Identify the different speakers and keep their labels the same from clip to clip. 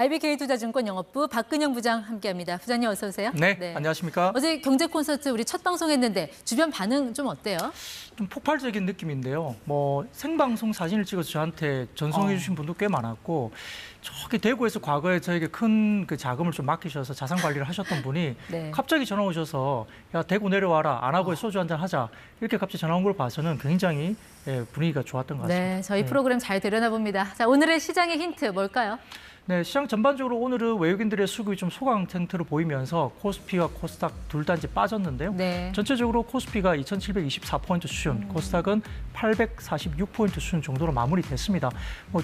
Speaker 1: IBK투자증권 영업부 박근영 부장 함께합니다. 부장님 어서 오세요.
Speaker 2: 네, 안녕하십니까.
Speaker 1: 어제 경제 콘서트 우리 첫 방송했는데 주변 반응 좀 어때요?
Speaker 2: 좀 폭발적인 느낌인데요. 생방송 사진을 찍어서 저한테 전송해 주신 분도 꽤 많았고 저기 대구에서 과거에 저에게 큰 그 자금을 좀 맡기셔서 자산 관리를 하셨던 분이
Speaker 1: 네.
Speaker 2: 갑자기 전화 오셔서 야 대구 내려와라 안 하고 소주 한잔 하자 이렇게 갑자기 전화 온 걸 봐서는 굉장히 분위기가 좋았던 것 같습니다.
Speaker 1: 네, 저희 프로그램 잘 들여나 봅니다. 자, 오늘의 시장의 힌트 뭘까요?
Speaker 2: 네, 시장 전반적으로 오늘은 외국인들의 수급이 좀 소강 상태로 보이면서 코스피와 코스닥 둘 다 이제 빠졌는데요.
Speaker 1: 네.
Speaker 2: 전체적으로 코스피가 2,724포인트 수준, 코스닥은 846포인트 수준 정도로 마무리됐습니다.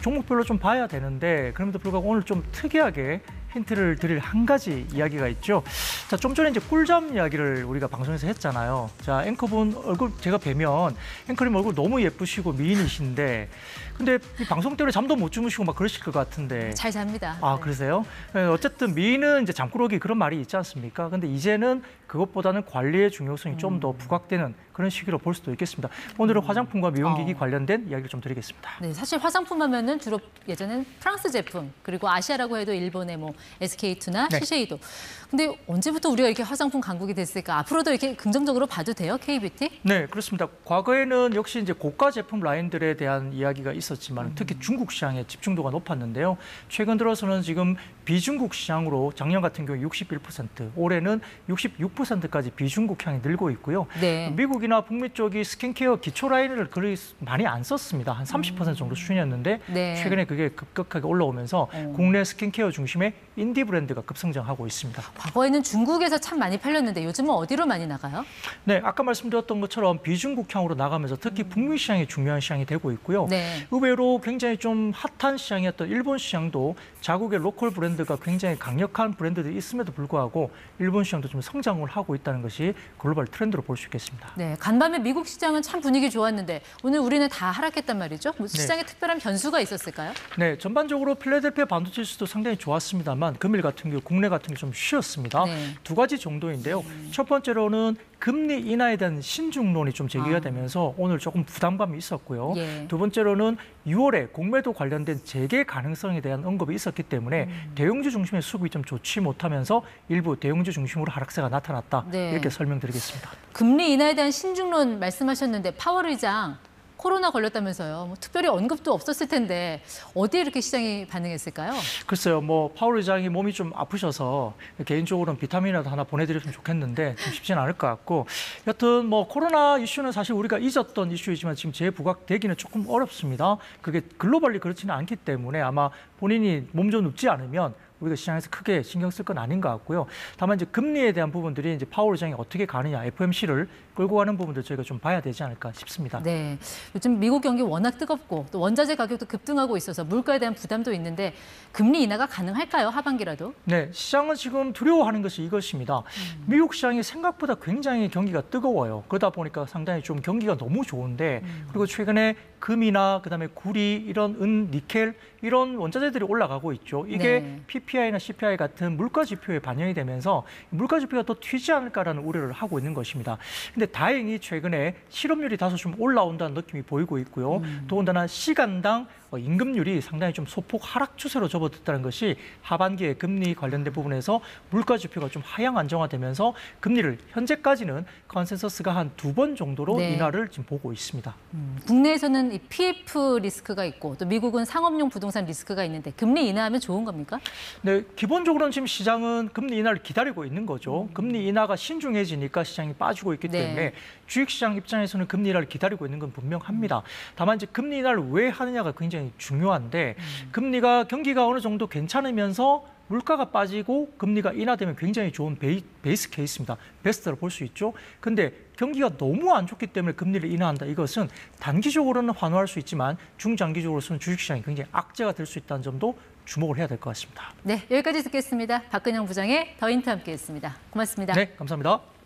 Speaker 2: 종목별로 좀 봐야 되는데 그럼에도 불구하고 오늘 좀 특이하게 힌트를 드릴 한 가지 이야기가 있죠. 자, 좀 전에 이제 꿀잠 이야기를 우리가 방송에서 했잖아요. 자, 앵커분 얼굴 제가 뵈면 앵커님 얼굴 너무 예쁘시고 미인이신데 근데 이 방송 때문에 잠도 못 주무시고 막 그러실 것 같은데.
Speaker 1: 잘 잡니다.
Speaker 2: 아,
Speaker 1: 네.
Speaker 2: 그러세요? 어쨌든 미인은 이제 잠꾸러기 그런 말이 있지 않습니까? 근데 이제는 그것보다는 관리의 중요성이 좀 더 부각되는 그런 시기로 볼 수도 있겠습니다. 오늘은 화장품과 미용기기 관련된 이야기를 좀 드리겠습니다.
Speaker 1: 네, 사실 화장품 하면은 주로 예전엔 프랑스 제품 그리고 아시아라고 해도 일본의 SK2나
Speaker 2: 네.
Speaker 1: 시쉐이도. 근데 언제부터 우리가 이렇게 화장품 강국이 됐을까? 앞으로도 이렇게 긍정적으로 봐도 돼요, K뷰티?
Speaker 2: 네, 그렇습니다. 과거에는 역시 이제 고가 제품 라인들에 대한 이야기가 있었지만 특히 중국 시장에 집중도가 높았는데요. 최근 들어서는 지금 비중국 시장으로 작년 같은 경우 61%, 올해는 66%까지 비중국 향이 늘고 있고요.
Speaker 1: 네.
Speaker 2: 미국이나 북미 쪽이 스킨케어 기초 라인을 그리 많이 안 썼습니다. 한 30% 정도 수준이었는데
Speaker 1: 네.
Speaker 2: 최근에 그게 급격하게 올라오면서 국내 스킨케어 중심의 인디 브랜드가 급성장하고 있습니다.
Speaker 1: 과거에는 중국에서 참 많이 팔렸는데 요즘은 어디로 많이 나가요?
Speaker 2: 네, 아까 말씀드렸던 것처럼 비중국향으로 나가면서 특히 북미 시장이 중요한 시장이 되고 있고요.
Speaker 1: 네.
Speaker 2: 의외로 굉장히 좀 핫한 시장이었던 일본 시장도 자국의 로컬 브랜드가 굉장히 강력한 브랜드들이 있음에도 불구하고 일본 시장도 좀 성장을 하고 있다는 것이 글로벌 트렌드로 볼 수 있겠습니다.
Speaker 1: 네, 간밤에 미국 시장은 참 분위기 좋았는데 오늘 우리는 다 하락했단 말이죠. 시장에 특별한 변수가 있었을까요?
Speaker 2: 네, 전반적으로 필라델피아 반도체 지수도 상당히 좋았습니다만 금일 같은 경우 국내 같은 게 좀 쉬었습니다.
Speaker 1: 네.
Speaker 2: 두 가지 정도인데요. 첫 번째로는 금리 인하에 대한 신중론이 좀 제기가 되면서 오늘 조금 부담감이 있었고요.
Speaker 1: 예.
Speaker 2: 두 번째로는 6월에 공매도 관련된 재개 가능성에 대한 언급이 있었기 때문에 대형주 중심의 수급이 좀 좋지 못하면서 일부 대형주 중심으로 하락세가 나타났다.
Speaker 1: 네.
Speaker 2: 이렇게 설명드리겠습니다.
Speaker 1: 금리 인하에 대한 신중론 말씀하셨는데 파월 의장 코로나 걸렸다면서요. 특별히 언급도 없었을 텐데 어디에 이렇게 시장이 반응했을까요?
Speaker 2: 글쎄요, 파월 의장이 몸이 좀 아프셔서 개인적으로는 비타민이라도 하나 보내드렸으면 좋겠는데 좀 쉽지는 않을 것 같고 여튼 코로나 이슈는 사실 우리가 잊었던 이슈이지만 지금 재부각되기는 조금 어렵습니다. 그게 글로벌리 그렇지는 않기 때문에 아마 본인이 몸 좀 눕지 않으면 우리가 시장에서 크게 신경 쓸 건 아닌 것 같고요. 다만 이제 금리에 대한 부분들이 이제 파월 의장이 어떻게 가느냐, FOMC를 끌고 가는 부분들 저희가 좀 봐야 되지 않을까 싶습니다.
Speaker 1: 네, 요즘 미국 경기 워낙 뜨겁고 또 원자재 가격도 급등하고 있어서 물가에 대한 부담도 있는데 금리 인하가 가능할까요? 하반기라도?
Speaker 2: 네, 시장은 지금 두려워하는 것이 이것입니다. 미국 시장이 생각보다 굉장히 경기가 뜨거워요. 그러다 보니까 상당히 좀 경기가 너무 좋은데 그리고 최근에 금이나 그다음에 구리, 이런 은, 니켈 이런 원자재들이 올라가고 있죠. 이게
Speaker 1: 네.
Speaker 2: PPI나 CPI 같은 물가 지표에 반영이 되면서 물가 지표가 더 튀지 않을까라는 우려를 하고 있는 것입니다. 근데 다행히 최근에 실업률이 다소 좀 올라온다는 느낌이 보이고 있고요. 더군다나 시간당 임금률이 상당히 좀 소폭 하락 추세로 접어들었다는 것이 하반기에 금리 관련된 부분에서 물가 지표가 좀 하향 안정화되면서 금리를 현재까지는 컨센서스가 한 2번 정도로
Speaker 1: 네.
Speaker 2: 인하를 지금 보고 있습니다.
Speaker 1: 국내에서는 이 PF 리스크가 있고 또 미국은 상업용 부동산 리스크가 있는데 금리 인하하면 좋은 겁니까?
Speaker 2: 네, 기본적으로는 지금 시장은 금리 인하를 기다리고 있는 거죠. 금리 인하가 신중해지니까 시장이 빠지고 있기
Speaker 1: 네.
Speaker 2: 때문에 주식시장 입장에서는 금리 인하를 기다리고 있는 건 분명합니다. 다만 이제 금리 인하를 왜 하느냐가 굉장히 중요한데 금리가 경기가 어느 정도 괜찮으면서 물가가 빠지고 금리가 인하되면 굉장히 좋은 베이스 케이스입니다. 베스트로 볼 수 있죠. 근데 경기가 너무 안 좋기 때문에 금리를 인하한다. 이것은 단기적으로는 환호할 수 있지만 중장기적으로는 주식시장이 굉장히 악재가 될 수 있다는 점도 주목을 해야 될 것 같습니다.
Speaker 1: 네, 여기까지 듣겠습니다. 박근영 부장의 더 인트 함께했습니다. 고맙습니다.
Speaker 2: 네, 감사합니다.